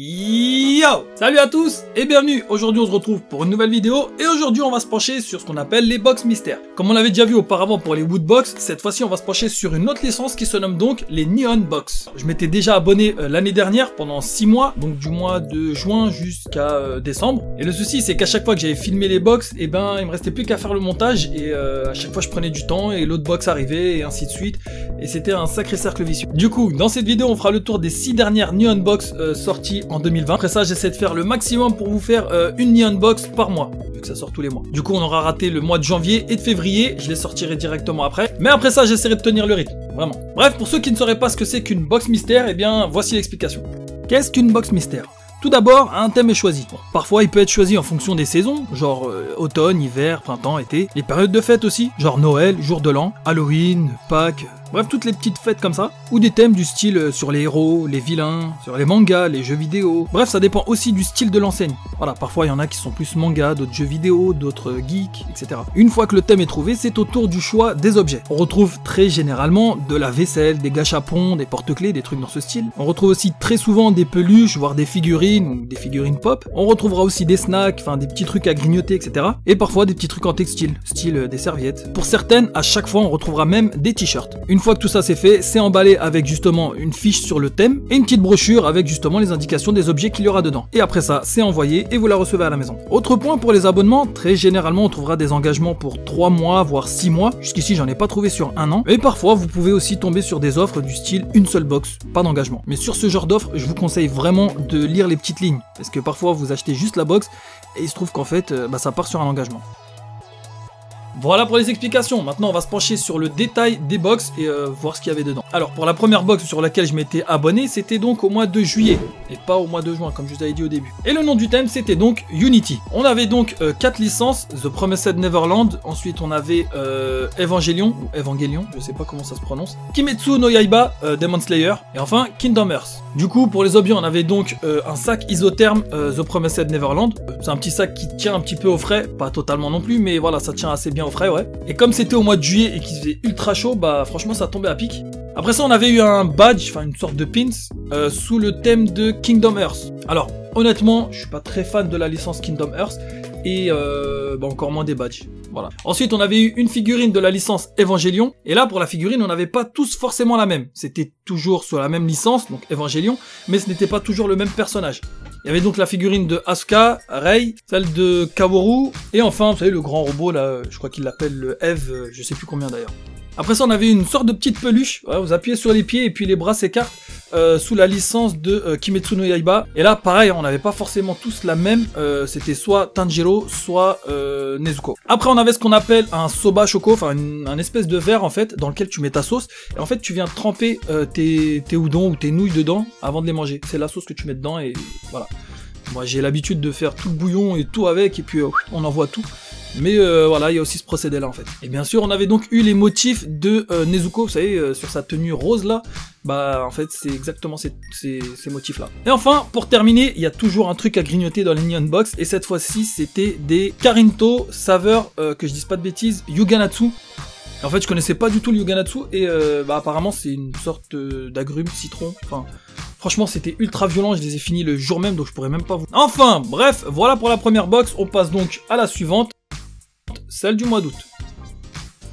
Yo! Salut à tous et bienvenue. Aujourd'hui on se retrouve pour une nouvelle vidéo et aujourd'hui on va se pencher sur ce qu'on appelle les box mystères. Comme on l'avait déjà vu auparavant pour les Woodbox, cette fois-ci on va se pencher sur une autre licence qui se nomme donc les Neon Box. Je m'étais déjà abonné l'année dernière pendant 6 mois, donc du mois de juin jusqu'à décembre. Et le souci c'est qu'à chaque fois que j'avais filmé les box, et ben il me restait plus qu'à faire le montage et à chaque fois je prenais du temps et l'autre box arrivait et ainsi de suite. Et c'était un sacré cercle vicieux. Du coup, dans cette vidéo on fera le tour des 6 dernières Neon Box sorties en 2020. Après ça, j'essaie de faire le maximum pour vous faire une Neon Box par mois, vu que ça sort tous les mois. Du coup, on aura raté le mois de janvier et de février, je les sortirai directement après. Mais après ça, j'essaierai de tenir le rythme, vraiment. Bref, pour ceux qui ne sauraient pas ce que c'est qu'une box mystère, eh bien, voici l'explication. Qu'est-ce qu'une box mystère ? Tout d'abord, un thème est choisi. Bon, parfois, il peut être choisi en fonction des saisons, genre automne, hiver, printemps, été. Les périodes de fête aussi, genre Noël, jour de l'an, Halloween, Pâques... Bref, toutes les petites fêtes comme ça, ou des thèmes du style sur les héros, les vilains, sur les mangas, les jeux vidéo. Bref, ça dépend aussi du style de l'enseigne. Voilà, parfois il y en a qui sont plus mangas, d'autres jeux vidéo, d'autres geeks, etc. Une fois que le thème est trouvé, c'est au tour du choix des objets. On retrouve très généralement de la vaisselle, des gâchapons, des porte-clés, des trucs dans ce style. On retrouve aussi très souvent des peluches, voire des figurines ou des figurines pop. On retrouvera aussi des snacks, enfin des petits trucs à grignoter, etc. Et parfois des petits trucs en textile, style des serviettes. Pour certaines, à chaque fois, on retrouvera même des t-shirts. Une fois que tout ça c'est fait, c'est emballé avec justement une fiche sur le thème et une petite brochure avec justement les indications des objets qu'il y aura dedans. Et après ça, c'est envoyé et vous la recevez à la maison. Autre point pour les abonnements, très généralement on trouvera des engagements pour 3 mois, voire 6 mois. Jusqu'ici j'en ai pas trouvé sur 1 an. Et parfois vous pouvez aussi tomber sur des offres du style une seule box, pas d'engagement. Mais sur ce genre d'offre, je vous conseille vraiment de lire les petites lignes. Parce que parfois vous achetez juste la box et il se trouve qu'en fait ça part sur un engagement. Voilà pour les explications, maintenant on va se pencher sur le détail des box et voir ce qu'il y avait dedans. Alors pour la première box sur laquelle je m'étais abonné, c'était donc au mois de juillet, et pas au mois de juin comme je vous avais dit au début. Et le nom du thème c'était donc Unity. On avait donc 4 licences, The Promised Neverland, ensuite on avait Evangelion, je sais pas comment ça se prononce, Kimetsu no Yaiba, Demon Slayer, et enfin Kingdom Hearts. Du coup pour les objets on avait donc un sac isotherme The Promised Neverland, c'est un petit sac qui tient un petit peu au frais, pas totalement non plus, mais voilà ça tient assez bien au frais, ouais. Et comme c'était au mois de juillet et qu'il faisait ultra chaud, bah franchement ça tombait à pic. Après ça on avait eu un badge, enfin une sorte de pins, sous le thème de Kingdom Hearts. Alors honnêtement, je suis pas très fan de la licence Kingdom Hearts, et encore moins des badges. Voilà. Ensuite, on avait eu une figurine de la licence Evangelion. Et là, pour la figurine, on n'avait pas tous forcément la même. C'était toujours sur la même licence, donc Evangelion, mais ce n'était pas toujours le même personnage. Il y avait donc la figurine de Asuka, Rei, celle de Kaworu, et enfin, vous savez, le grand robot, là, je crois qu'il l'appelle le Eve, je sais plus combien d'ailleurs. Après ça, on avait une sorte de petite peluche, voilà, vous appuyez sur les pieds et puis les bras s'écartent, sous la licence de Kimetsu no Yaiba. Et là, pareil, on n'avait pas forcément tous la même, c'était soit Tanjiro, soit Nezuko. Après, on avait ce qu'on appelle un soba shoko, enfin un espèce de verre en fait, dans lequel tu mets ta sauce, et en fait tu viens tremper tes udon ou tes nouilles dedans avant de les manger. C'est la sauce que tu mets dedans et voilà. Moi j'ai l'habitude de faire tout le bouillon et tout avec, et puis on envoie tout. Mais voilà, il y a aussi ce procédé là en fait. Et bien sûr, on avait donc eu les motifs de Nezuko, vous savez, sur sa tenue rose là. Bah en fait, c'est exactement ces motifs là. Et enfin, pour terminer, il y a toujours un truc à grignoter dans les Neon Box. Et cette fois-ci, c'était des Karinto saveur, que je dise pas de bêtises, Yuganatsu. En fait, je connaissais pas du tout le Yuganatsu. Et apparemment, c'est une sorte d'agrumes, citron, enfin... Franchement, c'était ultra violent, je les ai finis le jour même, donc je pourrais même pas vous... Enfin, bref, voilà pour la première box. On passe donc à la suivante, celle du mois d'août.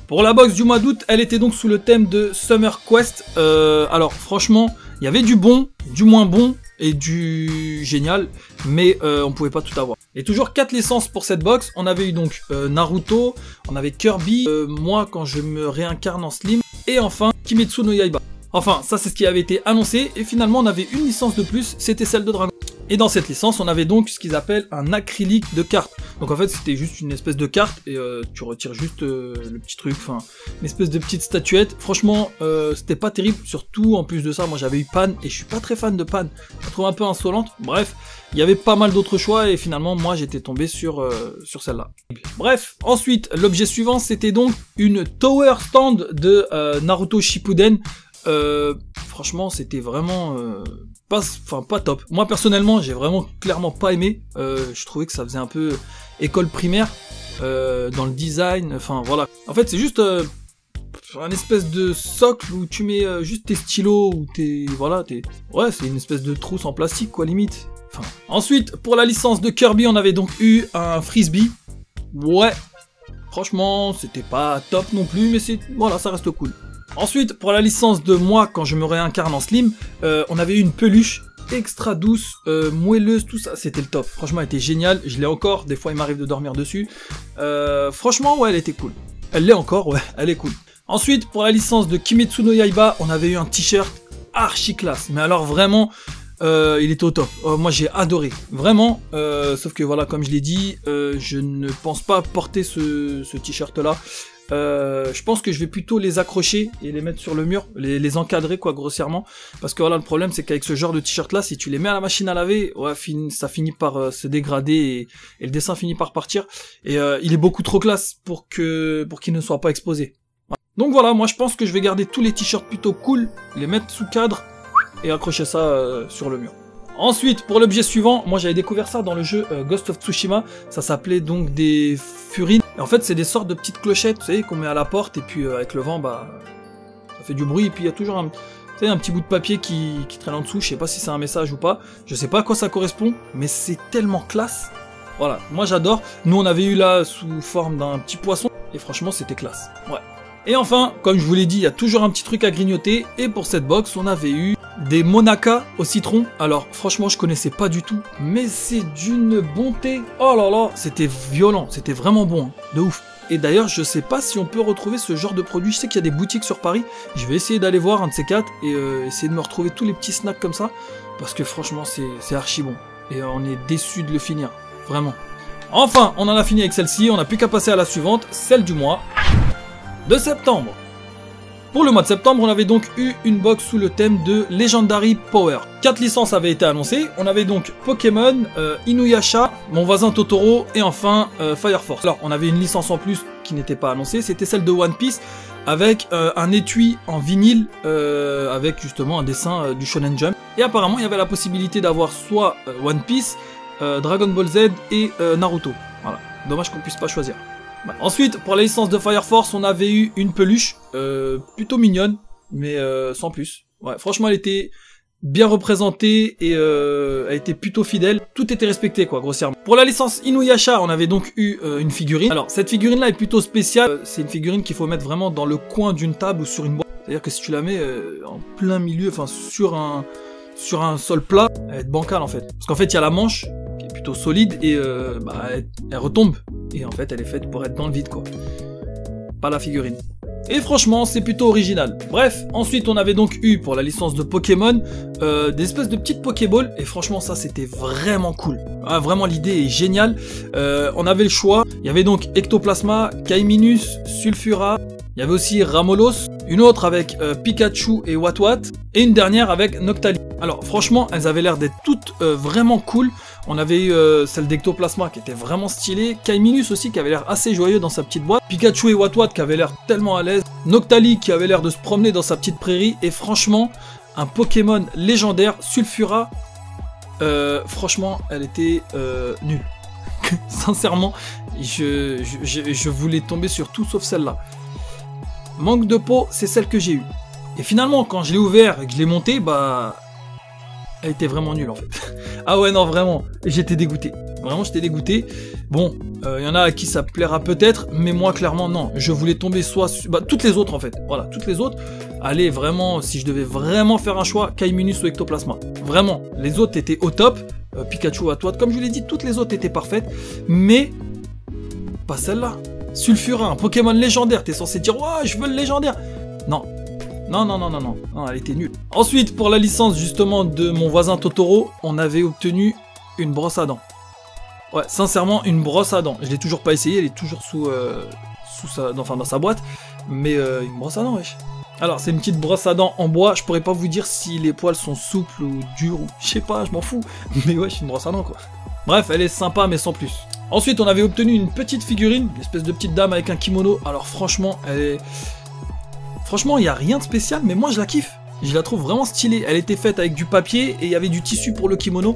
Pour la box du mois d'août, elle était donc sous le thème de Summer Quest. Alors franchement, il y avait du bon, du moins bon et du génial, mais on pouvait pas tout avoir. Et toujours 4 licences pour cette box. On avait eu donc Naruto, on avait Kirby, moi quand je me réincarne en Slim, et enfin Kimetsu no Yaiba. Enfin, ça c'est ce qui avait été annoncé, et finalement on avait une licence de plus, c'était celle de Dragon. Et dans cette licence, on avait donc ce qu'ils appellent un acrylique de carte. Donc en fait, c'était juste une espèce de carte, et tu retires juste le petit truc, enfin, une espèce de petite statuette. Franchement, c'était pas terrible, surtout en plus de ça, moi j'avais eu Pan, et je suis pas très fan de Pan. Je la trouve un peu insolente, bref, il y avait pas mal d'autres choix, et finalement, moi j'étais tombé sur celle-là. Bref, ensuite, l'objet suivant, c'était donc une Tower Stand de Naruto Shippuden. Franchement, c'était vraiment... pas top. Moi personnellement, j'ai vraiment clairement pas aimé. Je trouvais que ça faisait un peu école primaire dans le design. Enfin voilà. En fait, c'est juste un espèce de socle où tu mets juste tes stylos ou tes... Voilà, ouais, c'est une espèce de trousse en plastique, quoi, limite. Enfin. Ensuite, pour la licence de Kirby, on avait donc eu un frisbee. Ouais, franchement, c'était pas top non plus, mais c'est... Voilà, ça reste cool. Ensuite, pour la licence de moi, quand je me réincarne en Slim, on avait eu une peluche extra douce, moelleuse, tout ça, c'était le top. Franchement, elle était géniale, je l'ai encore, des fois il m'arrive de dormir dessus. Franchement, ouais, elle était cool. Elle l'est encore, ouais, elle est cool. Ensuite, pour la licence de Kimetsu no Yaiba, on avait eu un t-shirt archi classe. Mais alors vraiment, il était au top. Moi j'ai adoré, vraiment. Sauf que voilà, comme je l'ai dit, je ne pense pas porter ce t-shirt là. Je pense que je vais plutôt les accrocher et les mettre sur le mur, les encadrer quoi, grossièrement. Parce que voilà, le problème c'est qu'avec ce genre de t-shirt là, si tu les mets à la machine à laver, ouais, ça finit par se dégrader et le dessin finit par partir. Et il est beaucoup trop classe pour qu'il ne soit pas exposé. Voilà. Donc voilà, moi je pense que je vais garder tous les t-shirts plutôt cool, les mettre sous cadre et accrocher ça sur le mur. Ensuite, pour l'objet suivant, moi j'avais découvert ça dans le jeu Ghost of Tsushima, ça s'appelait donc des furines. Et en fait, c'est des sortes de petites clochettes, vous savez, qu'on met à la porte, et puis avec le vent, bah, ça fait du bruit, et puis il y a toujours un petit bout de papier qui traîne en dessous, je sais pas si c'est un message ou pas, je sais pas à quoi ça correspond, mais c'est tellement classe. Voilà, moi j'adore. Nous on avait eu là sous forme d'un petit poisson, et franchement c'était classe, ouais. Et enfin, comme je vous l'ai dit, il y a toujours un petit truc à grignoter, et pour cette box, on avait eu des Monaka au citron. Alors franchement, je connaissais pas du tout, mais c'est d'une bonté. Oh là là, c'était violent, c'était vraiment bon, hein, de ouf. Et d'ailleurs, je sais pas si on peut retrouver ce genre de produit. Je sais qu'il y a des boutiques sur Paris. Je vais essayer d'aller voir un de ces quatre et essayer de me retrouver tous les petits snacks comme ça, parce que franchement, c'est archi bon. Et on est déçus de le finir, vraiment. Enfin, on en a fini avec celle-ci. On n'a plus qu'à passer à la suivante, celle du mois de septembre. Pour le mois de septembre, on avait donc eu une box sous le thème de Legendary Power. 4 licences avaient été annoncées. On avait donc Pokémon, Inuyasha, Mon voisin Totoro et enfin Fire Force. Alors, on avait une licence en plus qui n'était pas annoncée, c'était celle de One Piece avec un étui en vinyle avec justement un dessin du Shonen Jump. Et apparemment, il y avait la possibilité d'avoir soit One Piece, Dragon Ball Z et Naruto. Voilà, dommage qu'on puisse pas choisir. Ensuite, pour la licence de Fire Force, on avait eu une peluche, plutôt mignonne, mais sans plus. Ouais, franchement, elle était bien représentée et elle était plutôt fidèle. Tout était respecté, quoi, grossièrement. Pour la licence Inuyasha, on avait donc eu une figurine. Alors, cette figurine-là est plutôt spéciale. C'est une figurine qu'il faut mettre vraiment dans le coin d'une table ou sur une boîte. C'est-à-dire que si tu la mets en plein milieu, enfin sur un sol plat, elle va être bancale en fait. Parce qu'en fait, il y a la manche qui est plutôt solide et elle retombe. Et en fait, elle est faite pour être dans le vide, quoi. Pas la figurine. Et franchement, c'est plutôt original. Bref, ensuite, on avait donc eu, pour la licence de Pokémon, des espèces de petites Pokéballs. Et franchement, ça, c'était vraiment cool. Ah, vraiment, l'idée est géniale. On avait le choix. Il y avait donc Ectoplasma, Kaiminus, Sulfura. Il y avait aussi Ramolos. Une autre avec Pikachu et Watwat. Et une dernière avec Noctali. Alors, franchement, elles avaient l'air d'être toutes vraiment cool. On avait eu celle d'Ectoplasma qui était vraiment stylée, Kaiminus aussi qui avait l'air assez joyeux dans sa petite boîte, Pikachu et Watwat qui avaient l'air tellement à l'aise, Noctali qui avait l'air de se promener dans sa petite prairie, et franchement, un Pokémon légendaire, Sulfura, franchement, elle était nulle. Sincèrement, je voulais tomber sur tout sauf celle-là. Manque de peau, c'est celle que j'ai eue. Et finalement, quand je l'ai ouvert et que je l'ai montée, bah... elle était vraiment nulle en fait. Ah ouais non vraiment, j'étais dégoûté. Vraiment j'étais dégoûté. Bon, y en a à qui ça plaira peut-être, mais moi clairement non. Je voulais tomber soit sur... bah, toutes les autres en fait. Voilà, toutes les autres. Allez vraiment, si je devais vraiment faire un choix, Kaiminus ou Ectoplasma. Vraiment, les autres étaient au top. Pikachu, Watwat, comme je vous l'ai dit, toutes les autres étaient parfaites. Mais pas celle-là. Sulfura, un Pokémon légendaire. T'es censé dire, ouais, je veux le légendaire. Non. Non, elle était nulle. Ensuite, pour la licence justement de Mon voisin Totoro, on avait obtenu une brosse à dents. Ouais, sincèrement, une brosse à dents. Je l'ai toujours pas essayé, elle est toujours dans sa boîte. Mais une brosse à dents, wesh. Alors, c'est une petite brosse à dents en bois. Je pourrais pas vous dire si les poils sont souples ou durs ou... je sais pas, je m'en fous. Mais ouais, c'est une brosse à dents, quoi. Bref, elle est sympa, mais sans plus. Ensuite, on avait obtenu une petite figurine, une espèce de petite dame avec un kimono. Alors franchement, elle est... franchement, il n'y a rien de spécial, mais moi je la kiffe. Je la trouve vraiment stylée. Elle était faite avec du papier et il y avait du tissu pour le kimono.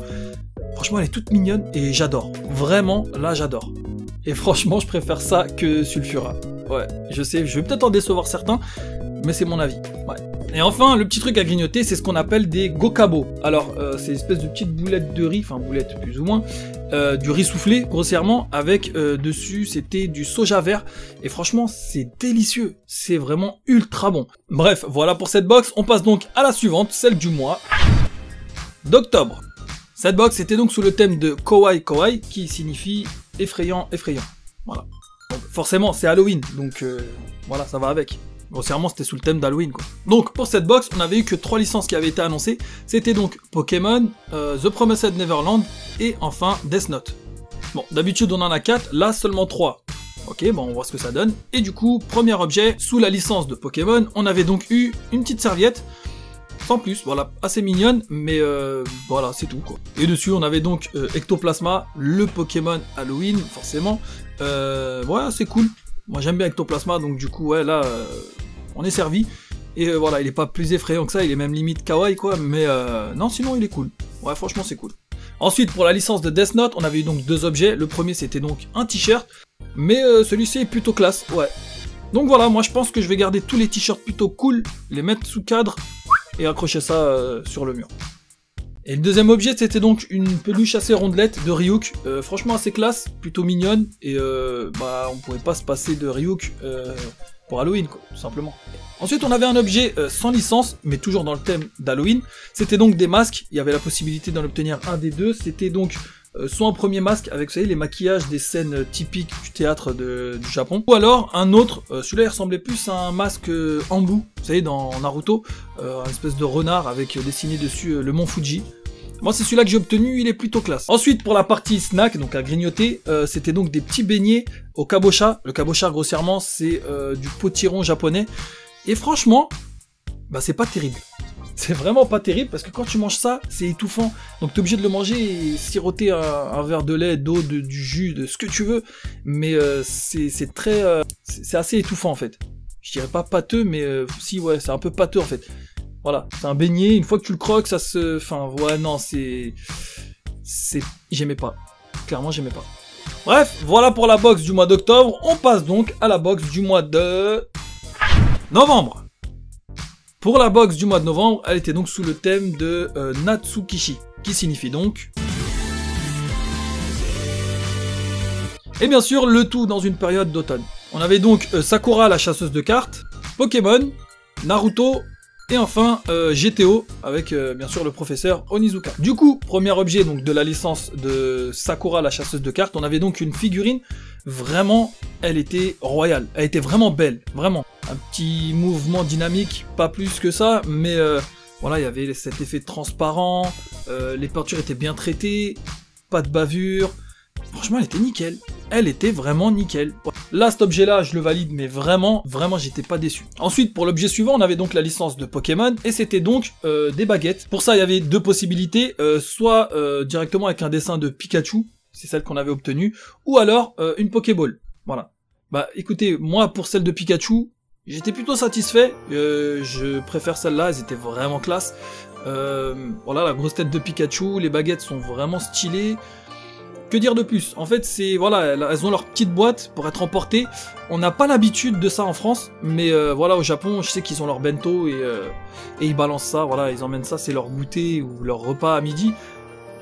Franchement, elle est toute mignonne et j'adore. Vraiment, là, j'adore. Et franchement, je préfère ça que Sulfura. Ouais, je sais, je vais peut-être en décevoir certains, mais c'est mon avis. Ouais. Et enfin, le petit truc à grignoter, c'est ce qu'on appelle des gokabo. Alors, c'est une espèce de petite boulette de riz, enfin boulette plus ou moins, du riz soufflé, grossièrement, avec dessus, c'était du soja vert. Et franchement, c'est délicieux. C'est vraiment ultra bon. Bref, voilà pour cette box. On passe donc à la suivante, celle du mois d'octobre. Cette box était donc sous le thème de Kawaii Kawaii, qui signifie effrayant, effrayant. Voilà. Donc, forcément, c'est Halloween, donc voilà, ça va avec. Grossièrement, c'était sous le thème d'Halloween, quoi. Donc, pour cette box, on avait eu que 3 licences qui avaient été annoncées. C'était donc Pokémon, The Promised Neverland et enfin Death Note. Bon, d'habitude, on en a 4, là, seulement 3. Ok, bon, on voit ce que ça donne. Et du coup, premier objet, sous la licence de Pokémon, on avait donc eu une petite serviette. Sans plus, voilà, assez mignonne, mais voilà, c'est tout, quoi. Et dessus, on avait donc Ectoplasma, le Pokémon Halloween, forcément. Ouais, c'est cool. Moi, j'aime bien Ectoplasma, donc du coup, ouais, là, on est servi. Et voilà, il est pas plus effrayant que ça, il est même limite kawaii, quoi, mais non, sinon, il est cool. Ouais, franchement, c'est cool. Ensuite, pour la licence de Death Note, on avait eu donc 2 objets. Le premier, c'était donc un t-shirt, mais celui-ci est plutôt classe, ouais. Donc voilà, moi, je pense que je vais garder tous les t-shirts plutôt cool, les mettre sous cadre, et accrocher ça sur le mur. Et le deuxième objet, c'était donc une peluche assez rondelette de Ryuk, franchement assez classe, plutôt mignonne, et bah on pouvait pas se passer de Ryuk pour Halloween, quoi, tout simplement. Ensuite, on avait un objet sans licence, mais toujours dans le thème d'Halloween, c'était donc des masques, il y avait la possibilité d'en obtenir un des deux, c'était donc soit un premier masque avec, vous savez, les maquillages des scènes typiques du théâtre du Japon, ou alors un autre, celui-là il ressemblait plus à un masque Ambu, vous savez, dans Naruto, une espèce de renard avec dessiné dessus le mont Fuji. Moi c'est celui-là que j'ai obtenu, il est plutôt classe. Ensuite pour la partie snack, donc à grignoter, c'était donc des petits beignets au kabocha. Le kabocha grossièrement c'est du potiron japonais, et franchement, bah c'est pas terrible. C'est vraiment pas terrible parce que quand tu manges ça, c'est étouffant. Donc t'es obligé de le manger et siroter un verre de lait, d'eau, du jus, de ce que tu veux. Mais c'est très... c'est assez étouffant en fait. Je dirais pas pâteux, mais si ouais, c'est un peu pâteux en fait. Voilà, c'est un beignet, une fois que tu le croques, ça se... Enfin, ouais, non, c'est... J'aimais pas. Clairement, j'aimais pas. Bref, voilà pour la box du mois d'octobre. On passe donc à la box du mois de... novembre. Pour la box du mois de novembre, elle était donc sous le thème de Natsukishi, qui signifie donc... Et bien sûr, le tout dans une période d'automne. On avait donc Sakura, la chasseuse de cartes, Pokémon, Naruto, et enfin GTO, avec bien sûr le professeur Onizuka. Du coup, premier objet donc de la licence de Sakura, la chasseuse de cartes, on avait donc une figurine, vraiment, elle était royale, elle était vraiment belle, vraiment. Un petit mouvement dynamique, pas plus que ça, mais voilà, il y avait cet effet transparent, les peintures étaient bien traitées, pas de bavure, franchement elle était nickel, elle était vraiment nickel. Là cet objet là je le valide, mais vraiment, vraiment j'étais pas déçu. Ensuite pour l'objet suivant on avait donc la licence de Pokémon, et c'était donc des baguettes. Pour ça il y avait 2 possibilités, soit directement avec un dessin de Pikachu, c'est celle qu'on avait obtenue, ou alors une Pokéball, voilà. Bah écoutez, moi pour celle de Pikachu, j'étais plutôt satisfait, je préfère celle-là, elles étaient vraiment classe. Voilà, la grosse tête de Pikachu, les baguettes sont vraiment stylées. Que dire de plus? En fait, c'est voilà, elles ont leur petite boîte pour être emportées. On n'a pas l'habitude de ça en France, mais voilà, au Japon, je sais qu'ils ont leur bento et ils balancent ça, voilà, ils emmènent ça, c'est leur goûter ou leur repas à midi.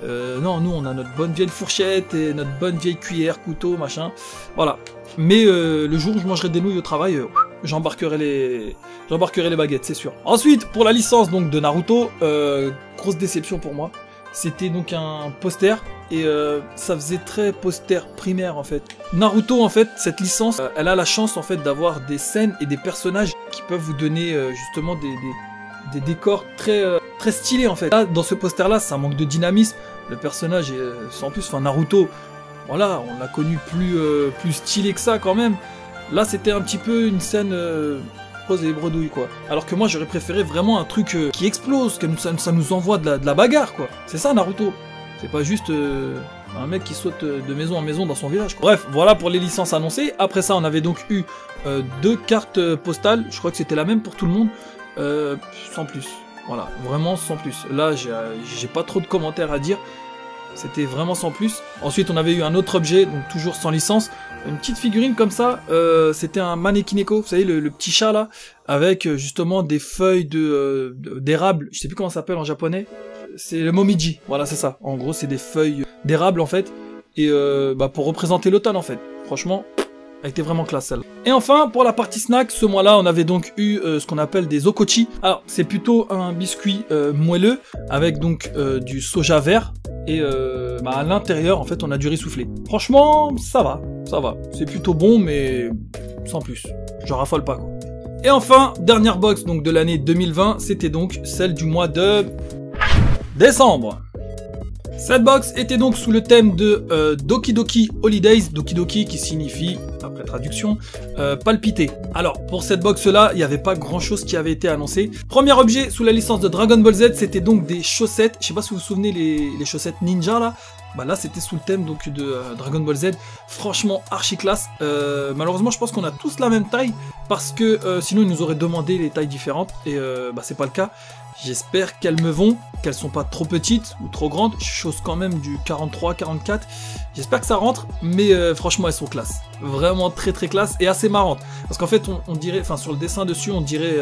Non, nous on a notre bonne vieille fourchette et notre bonne vieille cuillère, couteau, machin, voilà. Mais le jour où je mangerai des nouilles au travail, j'embarquerai les baguettes, c'est sûr. Ensuite, pour la licence donc de Naruto, grosse déception pour moi. C'était donc un poster, et ça faisait très poster primaire en fait. Naruto en fait, cette licence, elle a la chance en fait d'avoir des scènes et des personnages qui peuvent vous donner justement des décors très stylés en fait. Là, dans ce poster là, ça manque de dynamisme. Le personnage est, sans plus, enfin Naruto, voilà, on l'a connu plus stylé que ça quand même. Là c'était un petit peu une scène... rose et bredouille quoi. Alors que moi j'aurais préféré vraiment un truc qui explose, que ça nous envoie de la bagarre quoi. C'est ça Naruto. C'est pas juste un mec qui saute de maison en maison dans son village quoi. Bref, voilà pour les licences annoncées. Après ça on avait donc eu 2 cartes postales, je crois que c'était la même pour tout le monde, sans plus. Voilà, vraiment sans plus. Là j'ai pas trop de commentaires à dire. C'était vraiment sans plus. Ensuite, on avait eu un autre objet, donc toujours sans licence. Une petite figurine comme ça, c'était un Manekineko, vous savez, le petit chat là, avec justement des feuilles d'érable, je sais plus comment ça s'appelle en japonais. C'est le Momiji, voilà c'est ça. En gros, c'est des feuilles d'érable en fait, et pour représenter l'automne en fait. Franchement, elle était vraiment classe celle-là. Et enfin, pour la partie snack, ce mois-là, on avait donc eu ce qu'on appelle des okochi. Alors, c'est plutôt un biscuit moelleux, avec donc du soja vert, et à l'intérieur, en fait, on a du riz soufflé. Franchement, ça va. C'est plutôt bon, mais sans plus. Je raffole pas, quoi. Et enfin, dernière box donc de l'année 2020, c'était donc celle du mois de décembre. Cette box était donc sous le thème de Doki Doki Holidays, Doki Doki qui signifie, après traduction, palpiter. Alors, pour cette box-là, il n'y avait pas grand-chose qui avait été annoncé. Premier objet sous la licence de Dragon Ball Z, c'était donc des chaussettes. Je sais pas si vous vous souvenez les chaussettes ninja là. Bah là, c'était sous le thème donc de Dragon Ball Z. Franchement, archi classe. Malheureusement, je pense qu'on a tous la même taille parce que sinon, ils nous auraient demandé les tailles différentes et c'est pas le cas. J'espère qu'elles me vont, qu'elles sont pas trop petites ou trop grandes. Je chose quand même du 43, 44. J'espère que ça rentre, mais franchement, elles sont classe. Vraiment très très classe et assez marrantes. Parce qu'en fait, on dirait, enfin sur le dessin dessus, on dirait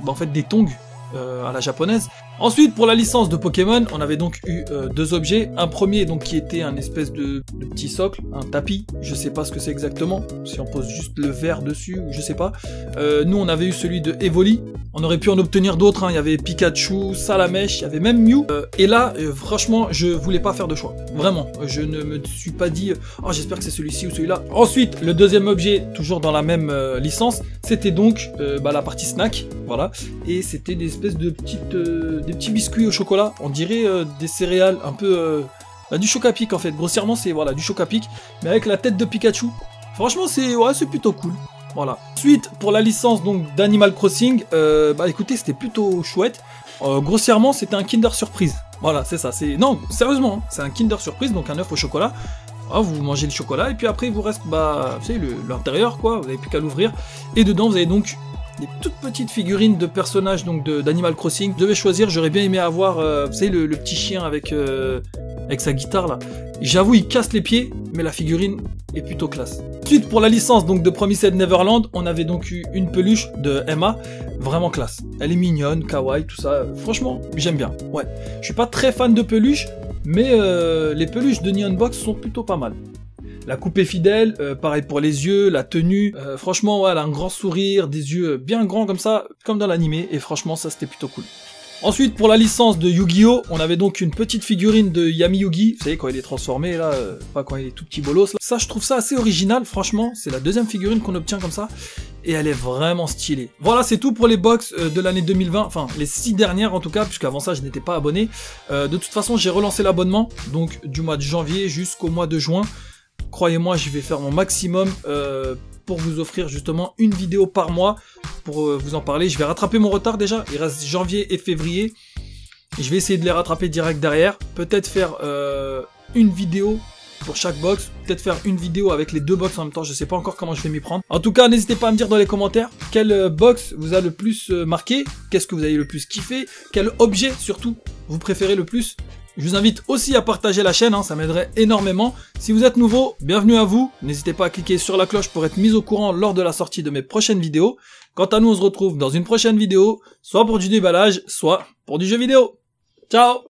en fait des tongs à la japonaise. Ensuite, pour la licence de Pokémon, on avait donc eu deux objets. Un premier donc qui était un espèce de petit socle, un tapis. Je sais pas ce que c'est exactement. Si on pose juste le verre dessus ou je sais pas. Nous, on avait eu celui de Evoli. On aurait pu en obtenir d'autres, hein. Il y avait Pikachu, Salamèche, il y avait même Mew. Et là, franchement, je voulais pas faire de choix. Vraiment, je ne me suis pas dit « Oh, j'espère que c'est celui-ci ou celui-là ». Ensuite, le deuxième objet, toujours dans la même licence, c'était donc la partie snack. Voilà. Et c'était des espèces de des petits biscuits au chocolat. On dirait des céréales, un peu... du Chocapic en fait. Grossièrement, c'est voilà, du Chocapic, mais avec la tête de Pikachu. Franchement, c'est plutôt cool. Voilà. Ensuite, pour la licence donc d'Animal Crossing, écoutez, c'était plutôt chouette. Grossièrement, c'était un Kinder Surprise. Voilà, c'est ça. Non, sérieusement, hein, c'est un Kinder Surprise, donc un œuf au chocolat. Ah, vous mangez le chocolat et puis après il vous reste, vous savez, l'intérieur quoi. Vous n'avez plus qu'à l'ouvrir. Et dedans, vous avez donc des toutes petites figurines de personnages donc d'Animal Crossing. Vous devez choisir. J'aurais bien aimé avoir, vous savez, le petit chien avec sa guitare là. J'avoue, il casse les pieds, mais la figurine est plutôt classe. Ensuite, pour la licence donc de Promised Neverland, on avait donc eu une peluche de Emma, vraiment classe. Elle est mignonne, kawaii, tout ça. Franchement, j'aime bien. Ouais, je suis pas très fan de peluches, mais les peluches de Neon Box sont plutôt pas mal. La coupe est fidèle, pareil pour les yeux, la tenue. Franchement, ouais, elle a un grand sourire, des yeux bien grands comme ça, comme dans l'animé, et franchement, ça c'était plutôt cool. Ensuite, pour la licence de Yu-Gi-Oh, on avait donc une petite figurine de Yami Yugi. Vous savez, quand il est transformé, là, pas quand il est tout petit bolos. Là. Ça, je trouve ça assez original, franchement. C'est la deuxième figurine qu'on obtient comme ça. Et elle est vraiment stylée. Voilà, c'est tout pour les box de l'année 2020. Enfin, les 6 dernières en tout cas, puisqu'avant ça, je n'étais pas abonné. De toute façon, j'ai relancé l'abonnement. Donc, du mois de janvier jusqu'au mois de juin. Croyez-moi, je vais faire mon maximum pour vous offrir justement une vidéo par mois pour vous en parler. Je vais rattraper mon retard déjà. Il reste janvier et février. Et je vais essayer de les rattraper direct derrière. Peut-être faire une vidéo pour chaque box. Peut-être faire une vidéo avec les deux box en même temps. Je sais pas encore comment je vais m'y prendre. En tout cas, n'hésitez pas à me dire dans les commentaires quelle box vous a le plus marqué. Qu'est-ce que vous avez le plus kiffé. Quel objet surtout vous préférez le plus. Je vous invite aussi à partager la chaîne, hein, ça m'aiderait énormément. Si vous êtes nouveau, bienvenue à vous. N'hésitez pas à cliquer sur la cloche pour être mis au courant lors de la sortie de mes prochaines vidéos. Quant à nous, on se retrouve dans une prochaine vidéo, soit pour du déballage, soit pour du jeu vidéo. Ciao!